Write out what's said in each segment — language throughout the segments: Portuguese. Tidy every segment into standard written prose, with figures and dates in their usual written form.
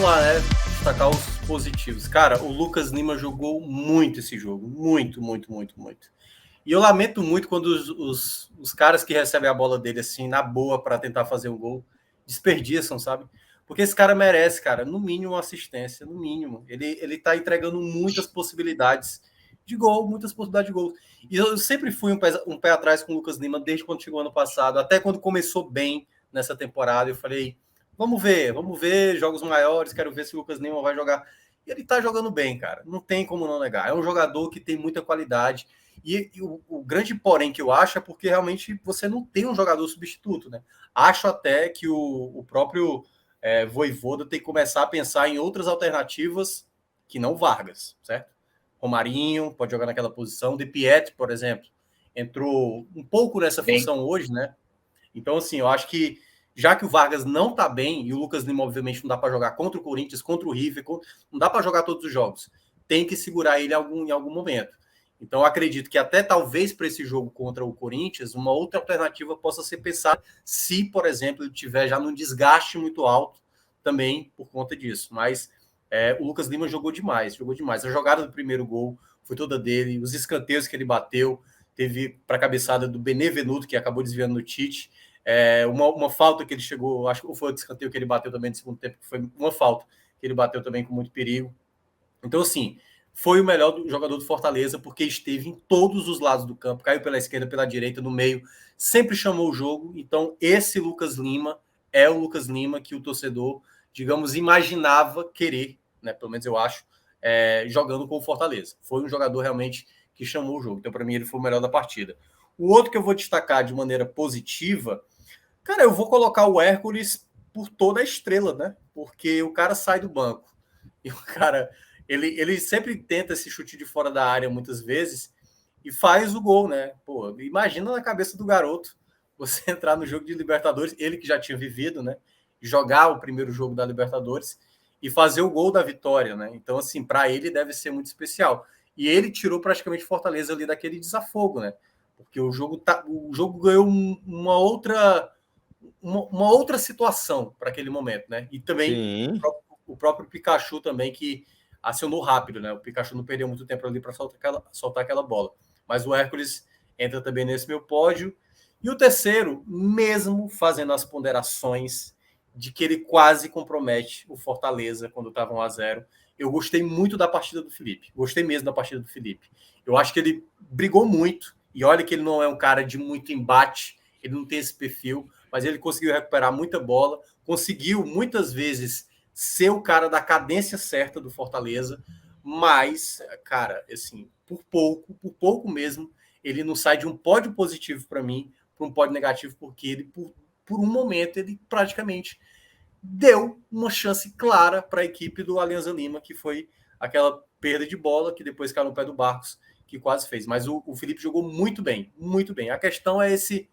lá, né? Destacar os positivos. Cara, o Lucas Lima jogou muito esse jogo. Muito, muito, muito, muito. E eu lamento muito quando os caras que recebem a bola dele, assim, na boa, para tentar fazer um gol, desperdiçam, sabe? Porque esse cara merece, cara, no mínimo uma assistência, no mínimo. Ele tá entregando muitas possibilidades de gol, muitas possibilidades de gol. E eu sempre fui um pé atrás com o Lucas Lima, desde quando chegou ano passado, até quando começou bem nessa temporada. Eu falei, vamos ver jogos maiores, quero ver se o Lucas Lima vai jogar. E ele tá jogando bem, cara. Não tem como não negar. É um jogador que tem muita qualidade. E o grande porém que eu acho é porque realmente você não tem um jogador substituto, né? Acho até que o próprio Vojvoda tem que começar a pensar em outras alternativas que não Vargas, certo? Romarinho pode jogar naquela posição. De Pietro, por exemplo, entrou um pouco nessa função hoje, né? Então, assim, eu acho que já que o Vargas não tá bem, e o Lucas Lima, obviamente, não dá para jogar contra o Corinthians, contra o River, não dá para jogar todos os jogos. Tem que segurar ele em algum momento. Então, eu acredito que até talvez para esse jogo contra o Corinthians, uma outra alternativa possa ser pensada se, por exemplo, ele tiver já num desgaste muito alto também por conta disso. Mas o Lucas Lima jogou demais, jogou demais. A jogada do primeiro gol foi toda dele, os escanteios que ele bateu, teve para a cabeçada do Benevenuto, que acabou desviando no Tite. Uma falta que ele chegou, acho que foi o escanteio que ele bateu também no segundo tempo, que foi uma falta que ele bateu também com muito perigo. Então, assim, foi o melhor jogador do Fortaleza, porque esteve em todos os lados do campo, caiu pela esquerda, pela direita, no meio, sempre chamou o jogo. Então, esse Lucas Lima é o Lucas Lima que o torcedor, digamos, imaginava querer, né? Pelo menos eu acho, jogando com o Fortaleza. Foi um jogador realmente que chamou o jogo. Então, para mim, ele foi o melhor da partida. O outro que eu vou destacar de maneira positiva, cara, eu vou colocar o Hércules por toda a estrela, né? Porque o cara sai do banco e o cara ele sempre tenta esse chute de fora da área muitas vezes e faz o gol, né? Pô, imagina na cabeça do garoto você entrar no jogo de Libertadores, ele que já tinha vivido, né? Jogar o primeiro jogo da Libertadores e fazer o gol da vitória, né? Então, assim, para ele deve ser muito especial. E ele tirou praticamente Fortaleza ali daquele desafogo, né? Porque o jogo ganhou uma outra situação para aquele momento, né? E também o próprio Pikachu também, que acionou rápido, né? O Pikachu não perdeu muito tempo ali para soltar aquela bola. Mas o Hércules entra também nesse meu pódio. E o terceiro, mesmo fazendo as ponderações de que ele quase compromete o Fortaleza quando estava 1-0, eu gostei muito da partida do Felipe. Gostei mesmo da partida do Felipe. Eu acho que ele brigou muito. E olha que ele não é um cara de muito embate, ele não tem esse perfil, mas ele conseguiu recuperar muita bola, conseguiu muitas vezes ser o cara da cadência certa do Fortaleza, mas, cara, assim, por pouco mesmo, ele não sai de um pódio positivo para mim para um pódio negativo, porque ele, por um momento, ele praticamente deu uma chance clara para a equipe do Alianza Lima, que foi aquela perda de bola que depois caiu no pé do Barcos, que quase fez. Mas o Felipe jogou muito bem, muito bem. A questão é esse,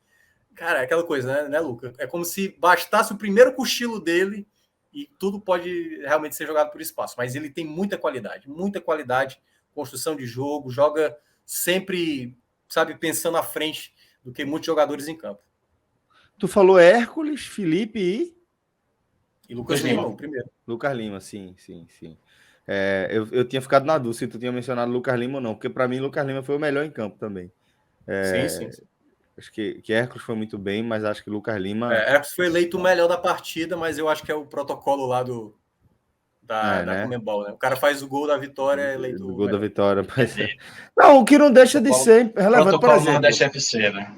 cara, é aquela coisa, né, Luca? É como se bastasse o primeiro cochilo dele e tudo pode realmente ser jogado por espaço. Mas ele tem muita qualidade, construção de jogo, joga sempre, sabe, pensando à frente do que muitos jogadores em campo. Tu falou Hércules, Felipe e Lucas Lima, o primeiro. Lucas Lima, sim. Eu tinha ficado na dúvida se tu tinha mencionado Lucas Lima ou não, porque para mim Lucas Lima foi o melhor em campo também. Sim. Acho que Hércules foi muito bem, mas acho que Lucas Lima... Hércules foi eleito o melhor da partida, mas eu acho que é o protocolo lá da Conmebol, né? O cara faz o gol da vitória, é eleito do o gol melhor. Da vitória. Não, o que não deixa de ser relevante, por exemplo. Nordeste FC, né?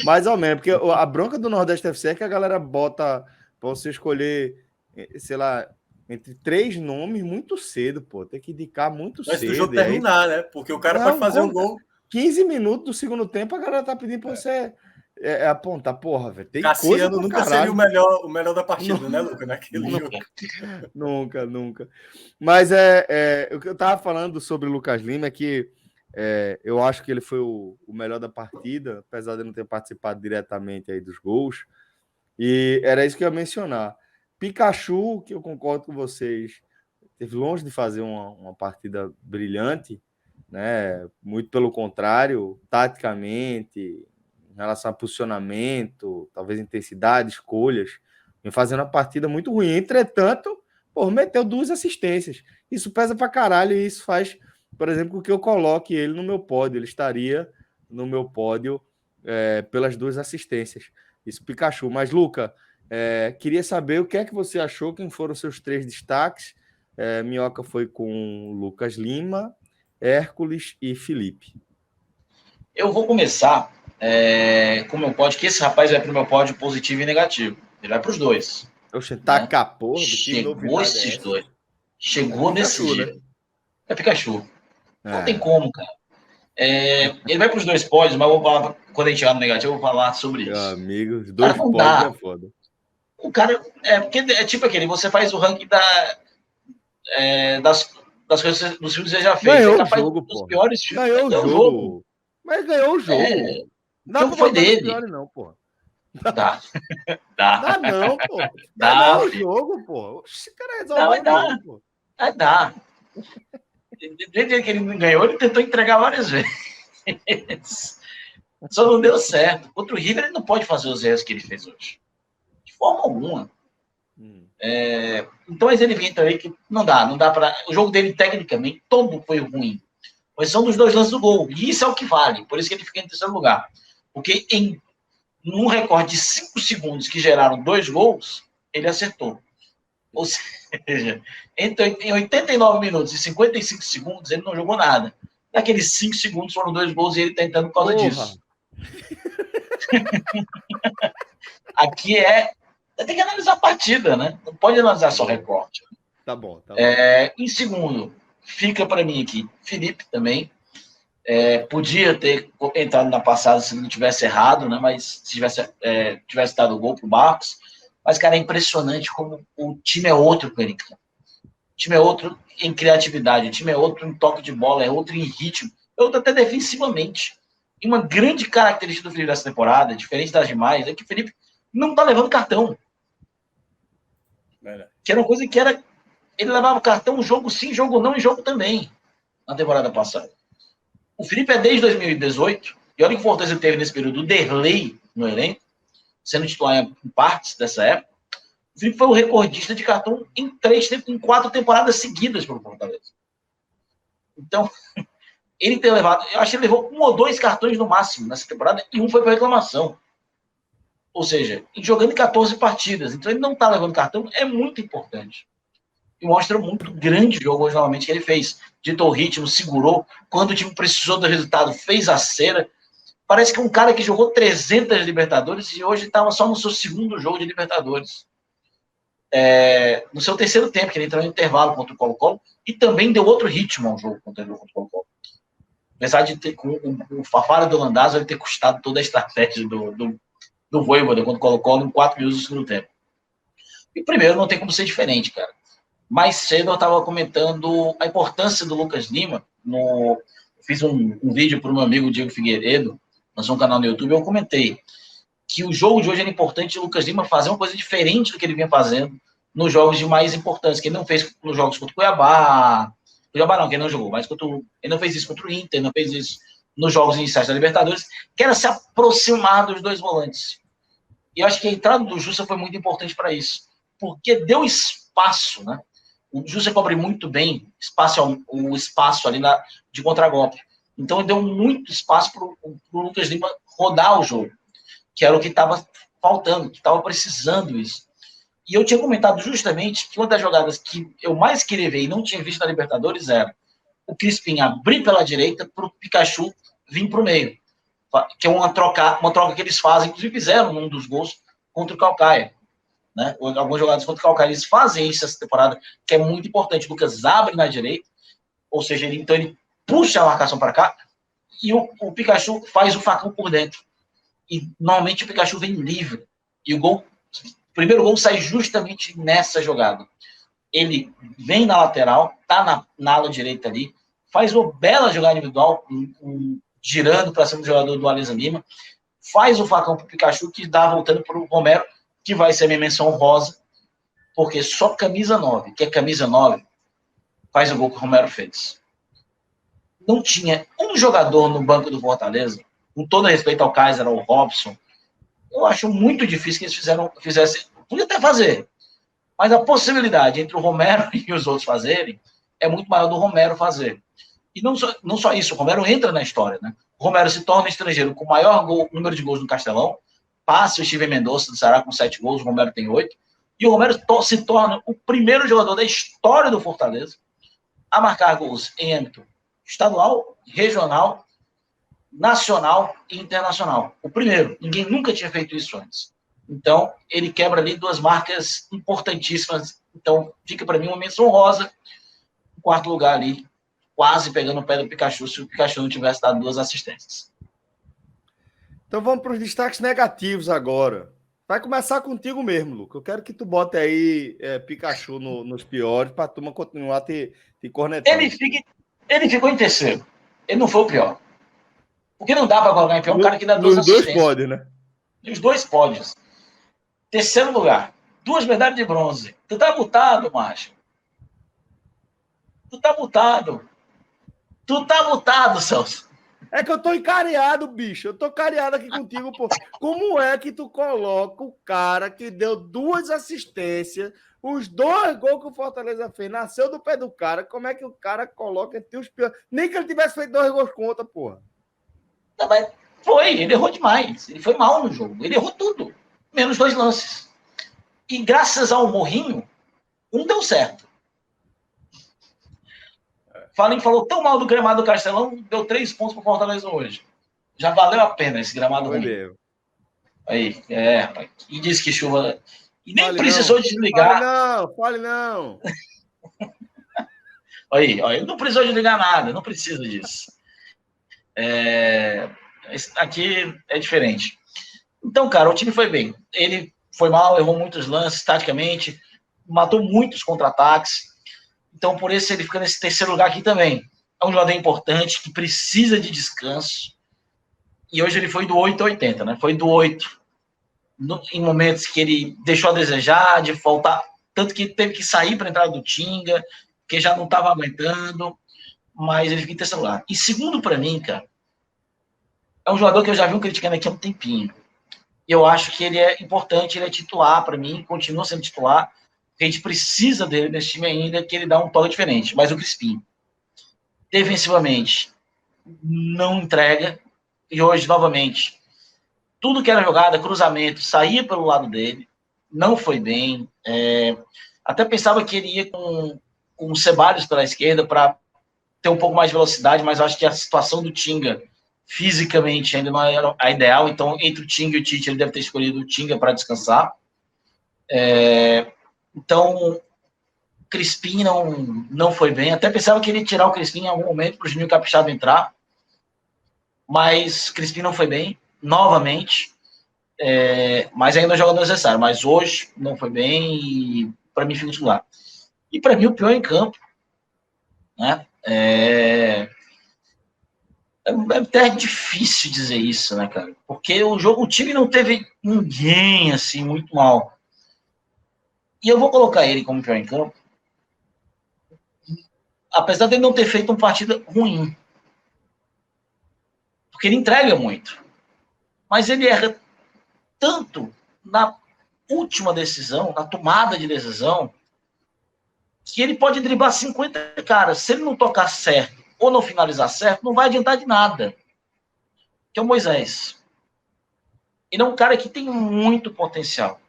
Mais ou menos, porque a bronca do Nordeste FC é que a galera bota pra você escolher, sei lá, entre 3 nomes muito cedo, pô. Tem que indicar muito Antes cedo. do jogo terminar, né? Porque o cara pode fazer um gol. 15 minutos do segundo tempo, a galera tá pedindo pra você apontar. Porra, velho. Tem Cassiano coisa nunca seria o melhor da partida, né, Luca? Naquele jogo. Nunca. Mas o que eu tava falando sobre o Lucas Lima é que eu acho que ele foi o melhor da partida, apesar de não ter participado diretamente aí dos gols. E era isso que eu ia mencionar. Pikachu, que eu concordo com vocês, esteve longe de fazer uma partida brilhante, né? Muito pelo contrário, taticamente, em relação a posicionamento, talvez intensidade, escolhas, Vem fazendo uma partida muito ruim. Entretanto, pô, meteu 2 assistências. Isso pesa pra caralho e isso faz, por exemplo, que eu coloque ele no meu pódio. Ele estaria no meu pódio pelas 2 assistências. Isso, Pikachu. Mas, Luca, queria saber o que é que você achou, quem foram os seus 3 destaques. Minhoca foi com Lucas Lima, Hércules e Felipe. Eu vou começar com o meu pódio, que esse rapaz vai para o meu pódio positivo e negativo. Ele vai para os dois. Oxe, taca porra, chegou esses dois. Chegou nesse Pikachu, dia. Né? É Pikachu. Não tem como, cara. Ele vai para os 2 pódios, mas eu vou falar, quando a gente chegar no negativo, eu vou falar sobre isso. Meu amigo, os 2 pódios é foda. O cara, porque é tipo aquele, você faz o ranking das coisas dos filmes que você já fez. Ganhou é o jogo, dos pô. piores filmes. Ganhou o jogo. Mas ganhou o jogo. Não foi dele. Piores, não, pô. Dá. Dá não, pô. Dá. Ganhou o jogo, pô. Esse cara resolveu o jogo, pô. Dá. Desde que ele não ganhou, ele tentou entregar várias vezes. Só não deu certo. Contra o River, ele não pode fazer os erros que ele fez hoje. De forma alguma. Então, mas ele entra aí que não dá para. O jogo dele, tecnicamente, todo foi ruim. Mas são dos 2 lances do gol. E isso é o que vale. Por isso que ele fica em terceiro lugar. Porque num recorde de 5 segundos que geraram 2 gols, ele acertou. Ou seja, em 89 minutos e 55 segundos, ele não jogou nada. Naqueles 5 segundos foram 2 gols e ele tentando por causa disso. Aqui tem que analisar a partida, né? Não pode analisar só recorte. Tá bom. Em segundo, fica para mim aqui, Felipe também. Podia ter entrado na passada se não tivesse errado, né? Mas se tivesse dado o gol pro Barcos. Mas, cara, é impressionante como o time é outro com ele. O time é outro em criatividade, o time é outro em toque de bola, é outro em ritmo, é outro até defensivamente. E uma grande característica do Felipe dessa temporada, diferente das demais, é que o Felipe não tá levando cartão. Que era uma coisa que era... Ele levava cartão, jogo sim, jogo não, e jogo também, na temporada passada. O Felipe é desde 2018, e olha que o Fortaleza teve nesse período o Derlei no elenco, sendo titular em partes dessa época. O Felipe foi o recordista de cartão em 4 temporadas seguidas pelo Fortaleza. Então, ele ter levado... Eu acho que ele levou 1 ou 2 cartões no máximo nessa temporada, e 1 foi para reclamação. Ou seja, jogando em 14 partidas. Então, ele não está levando cartão, é muito importante. E mostra muito grande jogo hoje, novamente, que ele fez. Ditou o ritmo, segurou. Quando o time precisou do resultado, fez a cera. Parece que é um cara que jogou 300 Libertadores e hoje estava só no seu 2º jogo de Libertadores. No seu 3º tempo, que ele entrou no intervalo contra o Colo-Colo, e também deu outro ritmo ao jogo contra o Colo-Colo. Apesar de ter, com o Fafara do Landázuri ter custado toda a estratégia do Vojvoda contra o Colo-Colo em 4 minutos do 2º tempo. E primeiro, não tem como ser diferente, cara. Mais cedo eu estava comentando a importância do Lucas Lima. Fiz um vídeo para o meu amigo Diego Figueiredo, lançou um canal no YouTube, eu comentei que o jogo de hoje era importante o Lucas Lima fazer uma coisa diferente do que ele vinha fazendo nos jogos de mais importância, que ele não fez nos jogos contra o Cuiabá. Cuiabá não, que ele não jogou, mas ele não fez isso contra o Inter, não fez isso nos jogos iniciais da Libertadores, que era se aproximar dos 2 volantes. E eu acho que a entrada do Jussa foi muito importante para isso, porque deu espaço, né? O Jussa cobre muito bem o espaço ali de contragolpe. Então, deu muito espaço para o Lucas Lima rodar o jogo, que era o que estava faltando, que estava precisando isso. E eu tinha comentado justamente que uma das jogadas que eu mais queria ver e não tinha visto na Libertadores era o Crispim abrir pela direita para o Pikachu vir para o meio. Que é uma troca que eles fazem, inclusive fizeram num dos gols contra o Calcaia. Né? Alguns jogadores contra o Calcaia, eles fazem isso essa temporada, que é muito importante. O Lucas abre na direita, ou seja, então ele puxa a marcação para cá, e o Pikachu faz o facão por dentro. E normalmente o Pikachu vem livre. E o primeiro gol sai justamente nessa jogada. Ele vem na lateral, tá na ala direita ali, faz uma bela jogada individual, girando para cima do jogador do Alianza Lima, faz o facão para o Pikachu, que dá voltando para o Romero, que vai ser a minha menção honrosa, porque só camisa 9, que é camisa 9, faz o gol que o Romero fez. Não tinha um jogador no banco do Fortaleza, com todo respeito ao Kaiser, ao Robson, eu acho muito difícil que eles fizessem Podia até fazer. Mas a possibilidade entre o Romero e os outros fazerem é muito maior do Romero fazer. E não só isso, o Romero entra na história, né? O Romero se torna o estrangeiro com o maior número de gols no Castelão, passa o Steven Mendonça do Ceará com 7 gols, o Romero tem 8, e o Romero se torna o primeiro jogador da história do Fortaleza a marcar gols em âmbito estadual, regional, nacional e internacional. O primeiro. Ninguém nunca tinha feito isso antes. Então, ele quebra ali 2 marcas importantíssimas. Então, fica para mim uma menção honrosa. Em 4º lugar ali, quase pegando o pé do Pikachu, se o Pikachu não tivesse dado 2 assistências. Então vamos para os destaques negativos agora. Vai começar contigo mesmo, Luca. Eu quero que tu bote aí Pikachu nos piores para a turma continuar te cornetando. Ele ficou em terceiro. Ele não foi o pior. Porque não dá para colocar em pior um cara que dá 2 assistências. Nos 2 pódios, né? Nos 2 pódios. Terceiro lugar. 2 medalhas de bronze. Tu tá mutado, macho. Tu tá mutado, Celso. É que eu tô encareado, bicho. Eu tô careado aqui contigo, pô. Como é que tu coloca o cara que deu 2 assistências, os 2 gols que o Fortaleza fez, nasceu do pé do cara, como é que o cara coloca entre os piores? Nem que ele tivesse feito 2 gols contra, porra. Não, mas ele errou demais. Ele foi mal no jogo. Ele errou tudo. Menos 2 lances. E graças ao Morrinho, um deu certo. Falem falou tão mal do gramado do Castelão, deu 3 pontos para o Fortaleza hoje. Já valeu a pena esse gramado ruim. Aí, rapaz. E disse que chuva... E nem precisou desligar. Fale não. Aí, ó, ele não precisou desligar nada, não precisa disso. Aqui é diferente. Então, cara, o time foi bem. Ele foi mal, errou muitos lances taticamente, matou muitos contra-ataques. Então, por isso, ele fica nesse terceiro lugar aqui também. É um jogador importante, que precisa de descanso. E hoje ele foi do 8 ao 80, né? Foi do 8. Em momentos que ele deixou a desejar, de faltar. Tanto que teve que sair para entrar do Tinga, que já não estava aguentando. Mas ele fica em terceiro lugar. E segundo para mim, cara, é um jogador que eu já vi criticando aqui há um tempinho. Eu acho que ele é importante, ele é titular para mim, continua sendo titular. A gente precisa dele nesse time ainda, que ele dá um toque diferente. Mas o Crispim, defensivamente, não entrega. E hoje, novamente, tudo que era jogada, cruzamento, saía pelo lado dele. Não foi bem. Até pensava que ele ia com o Ceballos pela esquerda para ter um pouco mais de velocidade, mas eu acho que a situação do Tinga, fisicamente, ainda não era a ideal. Então, entre o Tinga e o Tite, ele deve ter escolhido o Tinga para descansar. Então, Crispim não foi bem. Até pensava que ele ia tirar o Crispim em algum momento para o Juninho Capixaba entrar. Mas Crispim não foi bem, novamente. Mas ainda é um jogador necessário. Mas hoje não foi bem e para mim fica titular. E para mim o pior em campo, né? É até difícil dizer isso, né, cara? Porque o time não teve ninguém assim muito mal. E eu vou colocar ele como pior em campo, apesar de ele não ter feito uma partida ruim. Porque ele entrega muito. Mas ele erra tanto na última decisão, na tomada de decisão, que ele pode driblar 50 caras. Se ele não tocar certo ou não finalizar certo, não vai adiantar de nada. Que é o Moisés. Ele é um cara que tem muito potencial.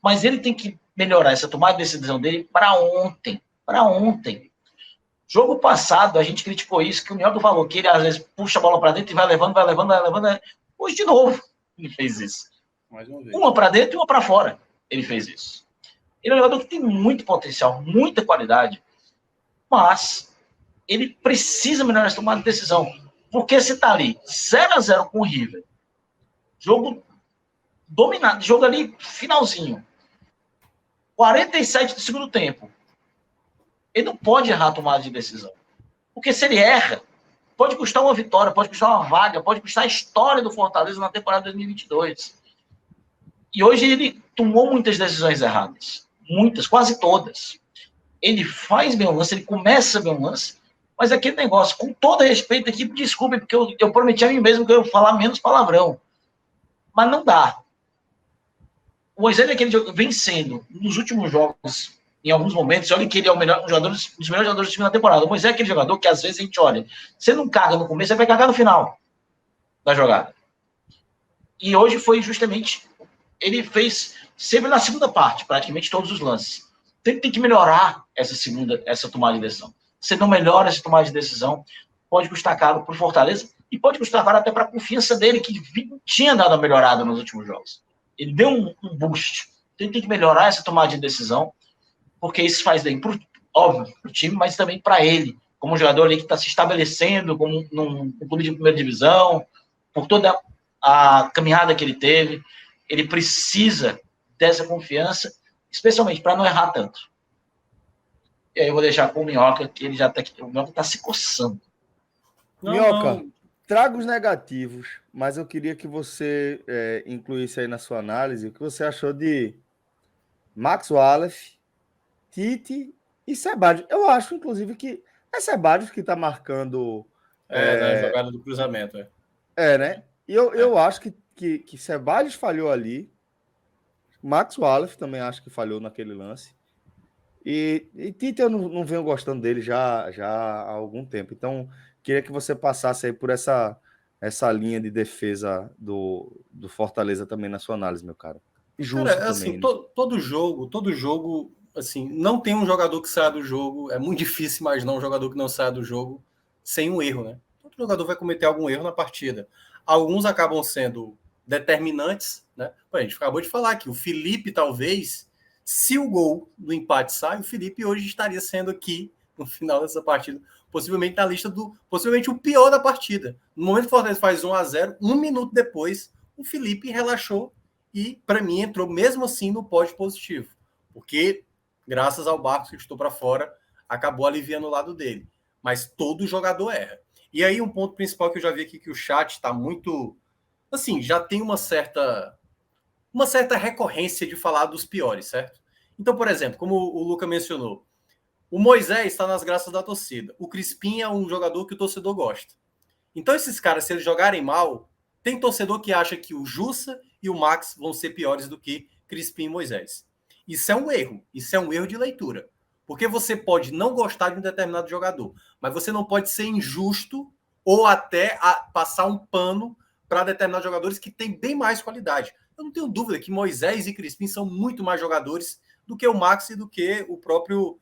Mas ele tem que melhorar essa tomada de decisão dele para ontem. Para ontem. Jogo passado, a gente criticou isso, que o Mioca falou que ele às vezes puxa a bola para dentro e vai levando. Hoje, de novo, ele fez isso. Mais uma vez. Uma para dentro e uma para fora. Ele fez isso. Ele é um jogador que tem muito potencial, muita qualidade, mas ele precisa melhorar essa tomada de decisão. Porque se tá ali 0-0 com o River, jogo dominado, jogo ali finalzinho, 47 do segundo tempo, ele não pode errar a tomada de decisão. Porque se ele erra, pode custar uma vitória, pode custar uma vaga, pode custar a história do Fortaleza na temporada 2022. E hoje ele tomou muitas decisões erradas. Muitas, quase todas. Ele faz bem o lance, ele começa bem o lance, mas aquele negócio, com todo respeito aqui, desculpe, porque eu prometi a mim mesmo que eu ia falar menos palavrão. Mas não dá. O Moisés é aquele vencendo nos últimos jogos, em alguns momentos, olha que ele é um dos melhores jogadores do time da temporada. O Moisés é aquele jogador que às vezes a gente olha, você não caga no começo, você vai cagar no final da jogada. E hoje foi justamente, ele fez sempre na segunda parte, praticamente todos os lances. Então ele tem que melhorar essa tomada de decisão. Se não melhora essa tomada de decisão, pode custar caro para o Fortaleza e pode custar caro até para a confiança dele, que tinha dado uma melhorada nos últimos jogos. Ele deu um boost. Então ele tem que melhorar essa tomada de decisão, porque isso faz bem, óbvio, para o time, mas também para ele, como um jogador ali que está se estabelecendo como num clube de primeira divisão, por toda a caminhada que ele teve. Ele precisa dessa confiança, especialmente para não errar tanto. E aí eu vou deixar com o Minhoca, que ele já está aqui. O Minhoca está se coçando. Minhoca, traga os negativos, mas eu queria que você incluísse aí na sua análise o que você achou de Max Wallace, Tite e Sebadios. Eu acho, inclusive, que é Sebadios que está marcando... na jogada do cruzamento. né? E eu acho que Sebadios falhou ali. Max Wallace também acho que falhou naquele lance. E Tite eu não venho gostando dele já há algum tempo. Então, queria que você passasse aí por essa linha de defesa do Fortaleza também na sua análise, meu cara. E justo cara, também, assim, né? todo jogo, assim, não tem um jogador que saia do jogo. É muito difícil imaginar um jogador que não saia do jogo sem um erro, né? Todo jogador vai cometer algum erro na partida. Alguns acabam sendo determinantes, né? A gente acabou de falar que o Felipe, talvez, se o gol do empate sai, o Felipe hoje estaria sendo aqui, no final dessa partida, possivelmente na lista possivelmente o pior da partida. No momento que o Fortaleza faz 1-0, um minuto depois, o Felipe relaxou e, para mim, entrou mesmo assim no pódio positivo. Porque, graças ao Barcos que estou para fora, acabou aliviando o lado dele. Mas todo jogador erra. E aí, um ponto principal que eu já vi aqui, que o chat está muito... Assim, já tem uma certa recorrência de falar dos piores, certo? Então, por exemplo, como o Luca mencionou, o Moisés está nas graças da torcida. O Crispim é um jogador que o torcedor gosta. Então, esses caras, se eles jogarem mal, tem torcedor que acha que o Jussa e o Max vão ser piores do que Crispim e Moisés. Isso é um erro. Isso é um erro de leitura. Porque você pode não gostar de um determinado jogador, mas você não pode ser injusto ou até passar um pano para determinados jogadores que têm bem mais qualidade. Eu não tenho dúvida que Moisés e Crispim são muito mais jogadores do que o Max e do que o próprio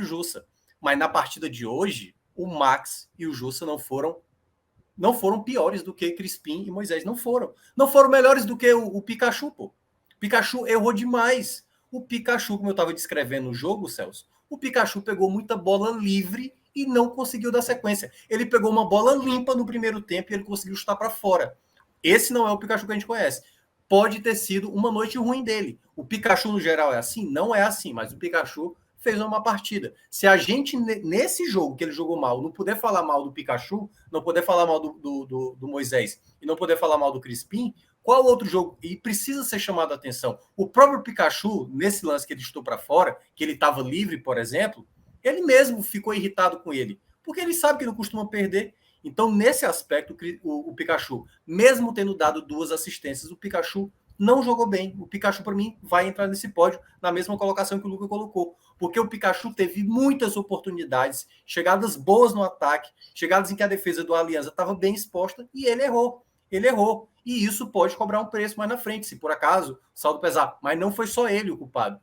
Jussa. Mas na partida de hoje, o Max e o Jussa não foram piores do que Crispim e Moisés. Não foram. Não foram melhores do que o Pikachu, pô. O Pikachu errou demais. O Pikachu, como eu estava descrevendo no jogo, Celso, o Pikachu pegou muita bola livre e não conseguiu dar sequência. Ele pegou uma bola limpa no primeiro tempo e ele conseguiu chutar para fora. Esse não é o Pikachu que a gente conhece. Pode ter sido uma noite ruim dele. O Pikachu, no geral, é assim? Não é assim, mas o Pikachu fez uma partida. Se a gente, nesse jogo que ele jogou mal, não puder falar mal do Pikachu, não puder falar mal do Moisés e não puder falar mal do Crispim, qual outro jogo? E precisa ser chamado a atenção. O próprio Pikachu, nesse lance que ele chutou para fora, que ele estava livre, por exemplo, ele mesmo ficou irritado com ele, porque ele sabe que não costuma perder. Então, nesse aspecto, o Pikachu, mesmo tendo dado 2 assistências, o Pikachu não jogou bem. O Pikachu, para mim, vai entrar nesse pódio na mesma colocação que o Luca colocou. Porque o Pikachu teve muitas oportunidades, chegadas boas no ataque, chegadas em que a defesa do Alianza estava bem exposta e ele errou. Ele errou. E isso pode cobrar um preço mais na frente, se por acaso o saldo pesar. Mas não foi só ele o culpado.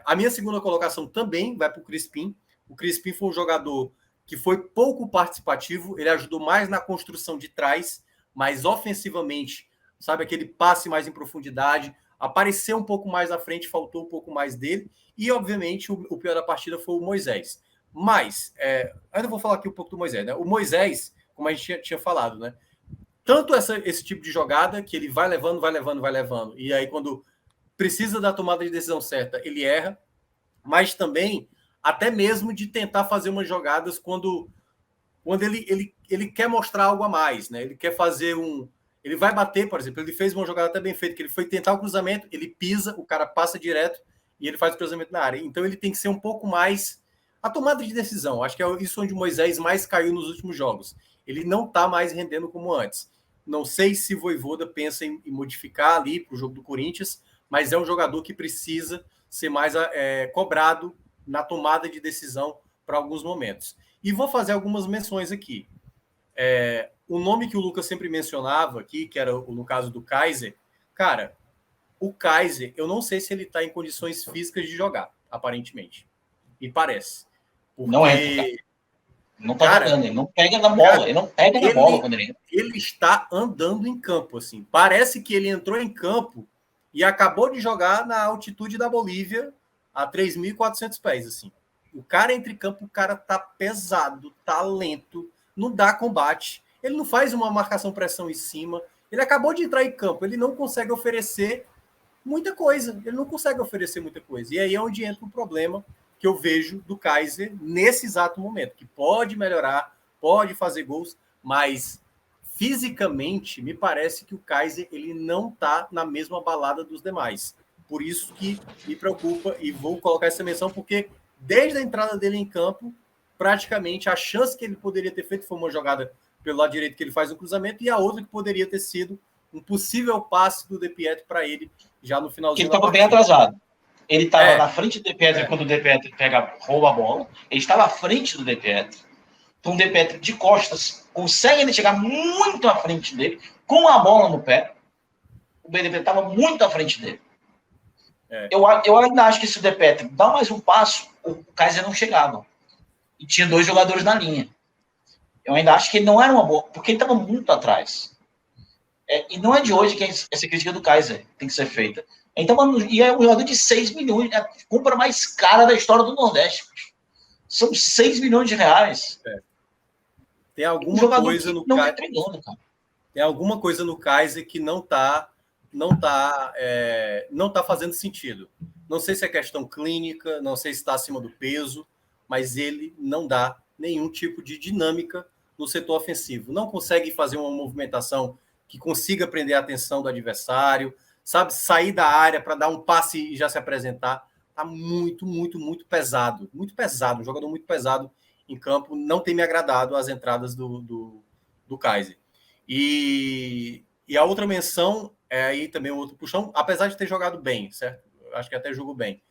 A minha segunda colocação também vai para o Crispim. O Crispim foi um jogador que foi pouco participativo, ele ajudou mais na construção de trás, mas ofensivamente, sabe, aquele passe mais em profundidade, apareceu um pouco mais à frente, faltou um pouco mais dele, e obviamente o pior da partida foi o Moisés. Mas, ainda vou falar aqui um pouco do Moisés, né? O Moisés, como a gente tinha falado, né? Tanto esse tipo de jogada que ele vai levando, e aí quando precisa da tomada de decisão certa, ele erra, mas também até mesmo de tentar fazer umas jogadas quando ele quer mostrar algo a mais, né? Ele quer fazer ele vai bater, por exemplo, ele fez uma jogada até bem feita, que ele foi tentar o cruzamento, ele pisa, o cara passa direto e ele faz o cruzamento na área. Então ele tem que ser um pouco mais a tomada de decisão. Acho que é isso onde o Moisés mais caiu nos últimos jogos. Ele não está mais rendendo como antes. Não sei se o Vojvoda pensa em modificar ali para o jogo do Corinthians, mas é um jogador que precisa ser mais cobrado na tomada de decisão para alguns momentos. E vou fazer algumas menções aqui. O nome que o Lucas sempre mencionava aqui, que era no caso do Kaiser, cara, o Kaiser, eu não sei se ele está em condições físicas de jogar, aparentemente. Me parece. Porque... Não entra, cara. Não tá jogando, ele não pega na bola, ele não pega na bola quando ele entra. Ele está andando em campo, assim. Parece que ele entrou em campo e acabou de jogar na altitude da Bolívia a 3.400 pés, assim. O cara entra em campo, o cara tá pesado, tá lento, não dá combate, ele não faz uma marcação-pressão em cima, ele acabou de entrar em campo, ele não consegue oferecer muita coisa, E aí é onde entra o problema que eu vejo do Kaiser nesse exato momento, que pode melhorar, pode fazer gols, mas fisicamente me parece que o Kaiser ele não está na mesma balada dos demais. Por isso que me preocupa e vou colocar essa menção, porque desde a entrada dele em campo, praticamente a chance que ele poderia ter feito foi uma jogada pelo lado direito que ele faz um cruzamento e a outra que poderia ter sido um possível passe do De Pietri para ele já no finalzinho. Ele estava bem atrasado. Ele estava na frente do De Pietri quando o De Pietri rouba a bola. Ele estava à frente do De Pietri. Então o De Pietri de costas consegue ele chegar muito à frente dele com a bola no pé. O De Pietri estava muito à frente dele. Eu ainda acho que se o De Pietri dá mais um passo, o Kaiser não chegava. E tinha 2 jogadores na linha. Eu ainda acho que ele não era uma boa, porque ele estava muito atrás. E não é de hoje que essa crítica do Kaiser tem que ser feita. Então, e é um jogador de 6 milhões, a compra mais cara da história do Nordeste. São 6 milhões de reais. Tem alguma coisa no Kaiser. Cara. Tem alguma coisa no Kaiser que não tá fazendo sentido. Não sei se é questão clínica, não sei se está acima do peso, mas ele não dá nenhum tipo de dinâmica no setor ofensivo. Não consegue fazer uma movimentação que consiga prender a atenção do adversário, sabe? Sair da área para dar um passe e já se apresentar. Está muito, muito, muito pesado. Muito pesado, um jogador muito pesado em campo. Não tem me agradado as entradas do Kaiser. E a outra menção é aí também o outro puxão, apesar de ter jogado bem, certo? Acho que até jogou bem.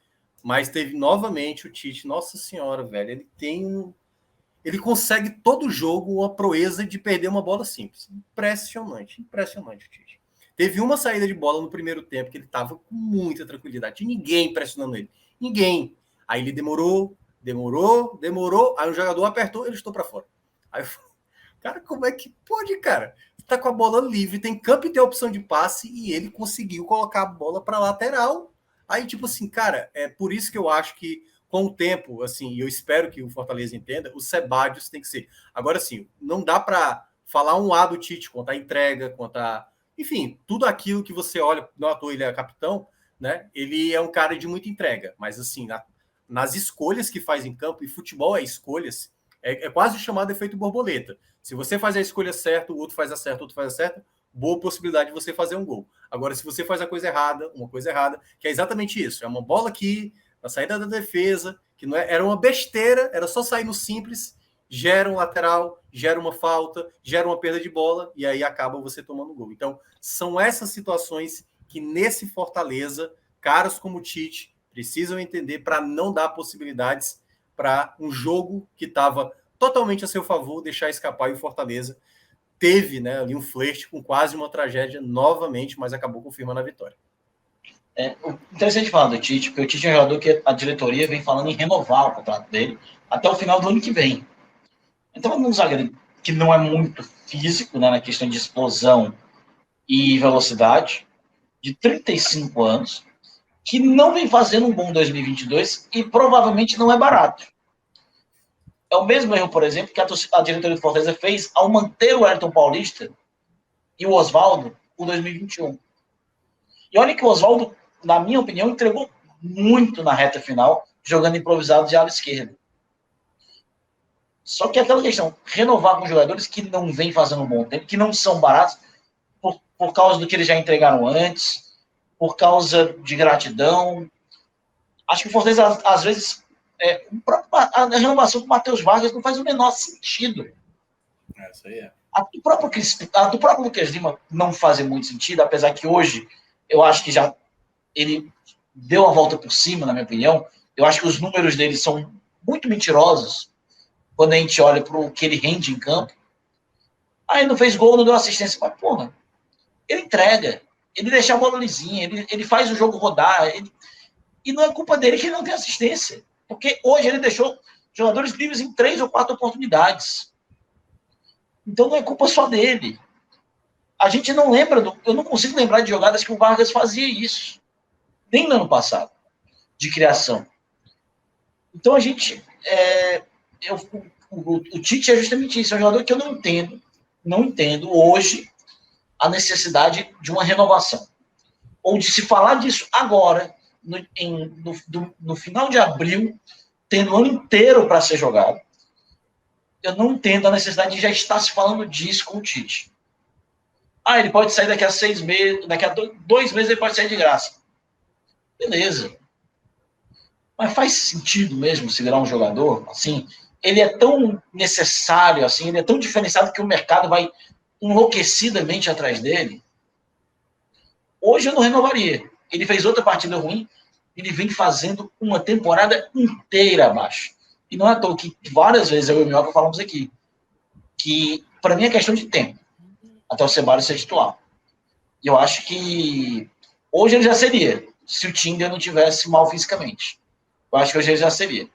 Mas teve novamente o Tite, nossa senhora, velho, ele consegue todo jogo uma proeza de perder uma bola simples. Impressionante o Tite. Teve uma saída de bola no primeiro tempo que ele estava com muita tranquilidade. Tinha ninguém pressionando ele. Ninguém. Aí ele demorou. Aí o jogador apertou, ele estou para fora. Aí eu falei, cara, como é que pode, cara? Tá com a bola livre, tem campo e tem a opção de passe e ele conseguiu colocar a bola para lateral. Aí, tipo assim, cara, é por isso que eu acho que com o tempo, assim, e eu espero que o Fortaleza entenda, o Sebadios tem que ser. Agora, assim, não dá para falar um A do Tite quanto à entrega, quanto a... Enfim, tudo aquilo que você olha, não à toa ele é capitão, né? Ele é um cara de muita entrega, mas, assim, nas escolhas que faz em campo, e futebol é escolhas, é quase chamado efeito borboleta. Se você faz a escolha certa, o outro faz a certa, boa possibilidade de você fazer um gol. Agora, se você faz a coisa errada, uma coisa errada, que é exatamente isso, é uma bola aqui, na saída da defesa, que não era uma besteira, era só sair no simples, gera um lateral, gera uma falta, gera uma perda de bola, e aí acaba você tomando gol. Então, são essas situações que nesse Fortaleza, caras como o Tite precisam entender para não dar possibilidades para um jogo que estava totalmente a seu favor, deixar escapar, e o Fortaleza teve, né, ali um flerte com quase uma tragédia novamente, mas acabou confirmando a vitória. Interessante falar do Tite, porque o Tite é um jogador que a diretoria vem falando em renovar o contrato dele até o final do ano que vem. Então, um zagueiro que não é muito físico, né, na questão de explosão e velocidade, de 35 anos, que não vem fazendo um bom 2022 e provavelmente não é barato. É o mesmo erro, por exemplo, que a diretoria do Fortaleza fez ao manter o Ayrton Paulista e o Oswaldo por 2021. E olha que o Oswaldo, na minha opinião, entregou muito na reta final, jogando improvisado de ala esquerda. Só que aquela questão, renovar com jogadores que não vêm fazendo um bom tempo, que não são baratos, por causa do que eles já entregaram antes, por causa de gratidão. Acho que o Fortaleza, às vezes, a renovação com o Matheus Vargas não faz o menor sentido. Isso aí é. A do próprio Lucas Lima não faz muito sentido, apesar que hoje eu acho que já ele deu a volta por cima, na minha opinião. Eu acho que os números dele são muito mentirosos quando a gente olha para o que ele rende em campo. Aí não fez gol, não deu assistência. Mas, porra, ele entrega. Ele deixa a bola lisinha, ele faz o jogo rodar. E não é culpa dele que ele não tem assistência. Porque hoje ele deixou jogadores livres em 3 ou 4 oportunidades. Então não é culpa só dele. A gente não lembra, eu não consigo lembrar de jogadas que o Vargas fazia isso. Nem no ano passado, de criação. Então a gente... o Tite é justamente isso, é um jogador que eu não entendo hoje a necessidade de uma renovação. Ou de se falar disso agora, no final de abril, tendo o ano inteiro para ser jogado. Eu não entendo a necessidade de já estar se falando disso com o Tite. Ele pode sair daqui a 6 meses, daqui a 2 meses ele pode sair de graça. Beleza. Mas faz sentido mesmo se virar um jogador assim? Ele é tão necessário, assim, ele é tão diferenciado que o mercado vai enlouquecidamente atrás dele. Hoje eu não renovaria. Ele fez outra partida ruim, ele vem fazendo uma temporada inteira abaixo. E não é à toa que várias vezes eu e o Mioca falamos aqui que, para mim, é questão de tempo até o Ceballos ser titular. E eu acho que hoje ele já seria, se o Tinder não tivesse mal fisicamente. Eu acho que hoje ele já seria.